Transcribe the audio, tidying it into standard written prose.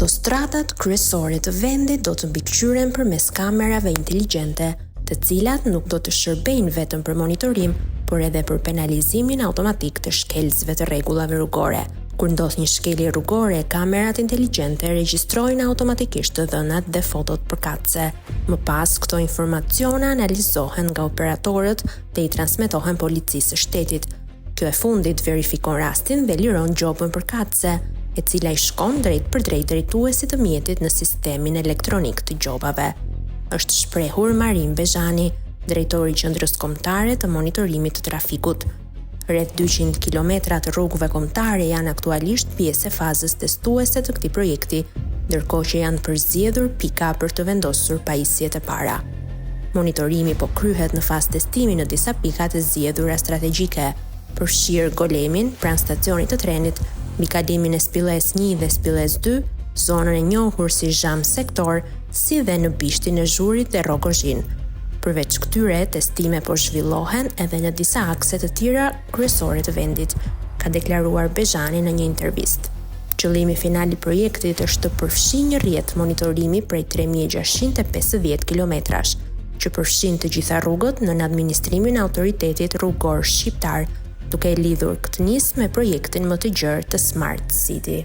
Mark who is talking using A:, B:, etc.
A: Autostradat kryesore të vendit do të mbikëqyren përmes kamerave inteligjente, të cilat nuk do të shërbejnë vetëm për monitorim, por edhe për penalizimin automatik të shkelësve të rregullave rrugore. Kur ndodh një shkelje rrugore, kamerat inteligjente regjistrojnë automatikisht të dhënat dhe fotot përkatëse. Më pas, këto informacione analizohen nga operatorët dhe i transmetohen policisë së shtetit. Kjo e fundit verifikon rastin dhe liron gjobën përkatëse, e cila i shkon drejt për drejt drejtuesit të mjetit në sistemin elektronik të gjobave. Është shprehur Marin Bezhani, drejtori i Qendrës Kombëtare të Monitorimit të Trafikut. Rreth 200 kilometra të rrugëve kombëtare janë aktualisht pjesë e fazës testuese të këtij projekti, ndërkohë që janë përzgjedhur pika për të vendosur pajisjet e para. Monitorimi po kryhet në fazë testimi në disa pika të zgjedhura strategjike, përfshirë Golemin, pranë stacionit të trenit, mbi kalimin e Spillës 1 dhe Spillës 2, zonën e njohur si Zham Sektor, si dhe në bishtin e Zhurit dhe Rogozhin. Përveç këtyre, testime po zhvillohen edhe në disa akse të tjera kryesore të vendit, ka deklaruar Bezhani në një intervistë. Qëllimi final i projektit është të përfshijë një rrjet monitorimi prej 3650 kilometrash, që përfshin të gjitha rrugët në administrimin e autoritetit rrugor shqiptar, duke lidhur këtë nismë me projektin më të gjerë të Smart City.